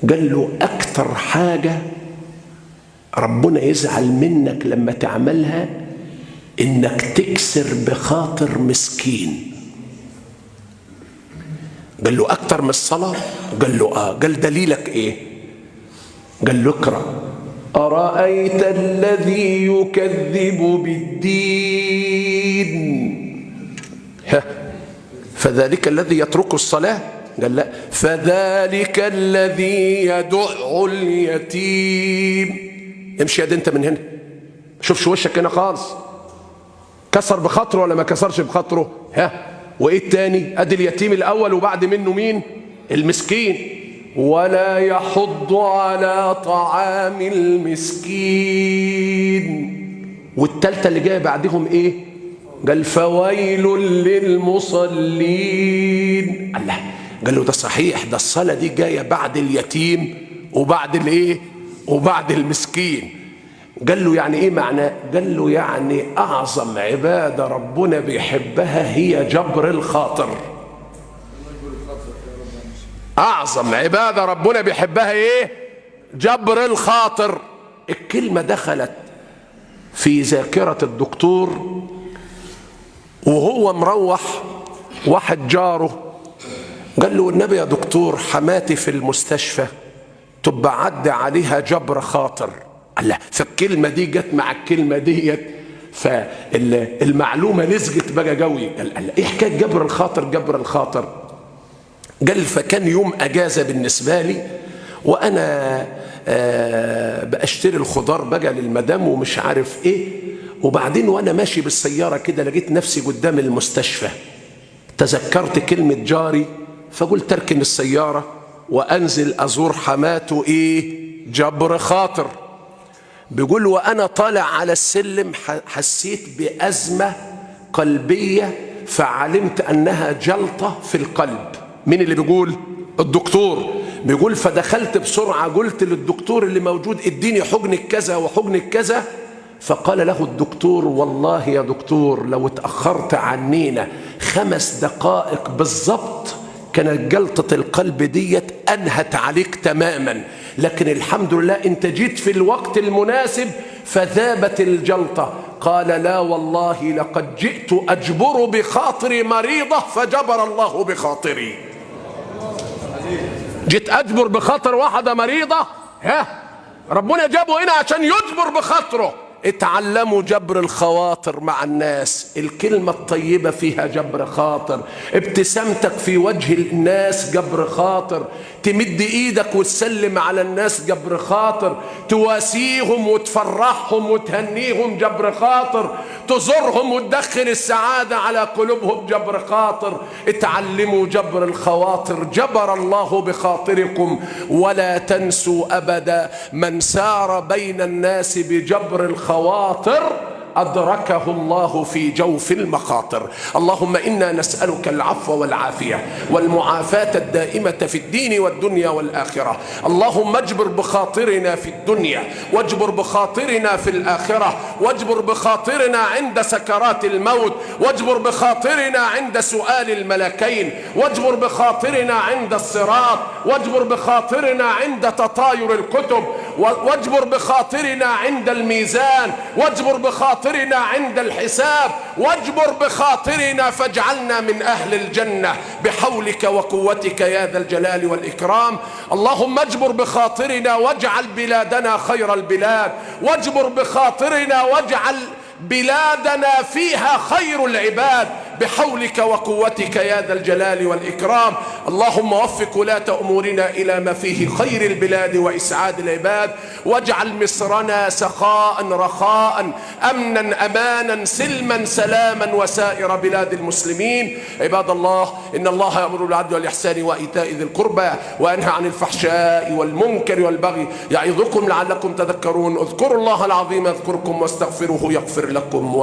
قال له أكتر حاجة ربنا يزعل منك لما تعملها إنك تكسر بخاطر مسكين. قال له أكتر من الصلاة؟ قال له قال دليلك إيه؟ قال له اقرأ أرأيت الذي يكذب بالدين فذلك الذي يترك الصلاة؟ قال لا، فذلك الذي يدع اليتيم. امشي يا دي انت من هنا، شوفش وشك هنا خالص. كسر بخاطره ولا ما كسرش بخاطره؟ وايه التاني؟ ادي اليتيم الاول وبعد منه مين؟ المسكين. ولا يحض على طعام المسكين. والتالتة اللي جايه بعدهم ايه؟ قال فويل للمصلين. الله، قال له ده صحيح، ده الصلاة دي جاية بعد اليتيم وبعد الايه؟ وبعد المسكين. قال له يعني ايه معناه؟ قال له يعني اعظم عبادة ربنا بيحبها هي جبر الخاطر. اعظم عبادة ربنا بيحبها ايه؟ جبر الخاطر. الكلمة دخلت في ذاكرة الدكتور وهو مروح، واحد جاره قال له النبي يا دكتور حماتي في المستشفى تبقى عدى عليها جبر خاطر. الله، فالكلمة دي جت مع الكلمة ديت فالمعلومة لزجت بقى قوي. قال ايه حكاية جبر الخاطر؟ جبر الخاطر قال فكان يوم اجازة بالنسبة لي وانا بأشتري الخضار بقى للمدام ومش عارف ايه، وبعدين وانا ماشي بالسيارة كده لقيت نفسي قدام المستشفى، تذكرت كلمة جاري فقلت اركن السيارة وانزل ازور حماته ايه؟ جبر خاطر. بيقول وانا طالع على السلم حسيت بأزمة قلبية فعلمت انها جلطة في القلب. مين اللي بيقول؟ الدكتور. بيقول فدخلت بسرعة قلت للدكتور اللي موجود اديني حقن كذا وحقن كذا، فقال له الدكتور والله يا دكتور لو اتأخرت عنينا 5 دقائق بالضبط كانت جلطة القلب ديت أنهت عليك تماما، لكن الحمد لله انت جيت في الوقت المناسب فذابت الجلطة. قال لا والله لقد جئت أجبر بخاطري مريضة فجبر الله بخاطري. جيت أجبر بخاطر واحدة مريضة، ربنا جابه هنا عشان يجبر بخاطره. اتعلموا جبر الخواطر مع الناس. الكلمة الطيبة فيها جبر خاطر، ابتسامتك في وجه الناس جبر خاطر، تمد ايدك وتسلم على الناس جبر خاطر، تواسيهم وتفرحهم وتهنيهم جبر خاطر، تزورهم وتدخل السعادة على قلوبهم جبر خاطر. اتعلموا جبر الخواطر. جبر الله بخاطركم. ولا تنسوا أبدا من سار بين الناس بجبر الخواطر أدركه الله في جوف المخاطر. اللهم إنا نسألك العفو والعافية والمعافاة الدائمة في الدين والدنيا والآخرة. اللهم اجبر بخاطرنا في الدنيا واجبر بخاطرنا في الآخرة، واجبر بخاطرنا عند سكرات الموت، واجبر بخاطرنا عند سؤال الملكين، واجبر بخاطرنا عند الصراط، واجبر بخاطرنا عند تطاير الكتب، واجبر بخاطرنا عند الميزان، واجبر بخاطرنا عند الحساب، واجبر بخاطرنا فاجعلنا من أهل الجنة بحولك وقوتك يا ذا الجلال والإكرام. اللهم اجبر بخاطرنا واجعل بلادنا خير البلاد، واجبر بخاطرنا واجعل بلادنا فيها خير العباد بحولك وقوتك يا ذا الجلال والإكرام. اللهم وفق ولاة أمورنا إلى ما فيه خير البلاد وإسعاد العباد، واجعل مصرنا سخاء رخاء أمنا أمانا سلما سلاما وسائر بلاد المسلمين. عباد الله، إن الله يأمر بالعدل والإحسان وإيتاء ذي القربى وينهى عن الفحشاء والمنكر والبغي يعظكم لعلكم تذكرون. اذكروا الله العظيم يذكركم واستغفروه يغفر لكم.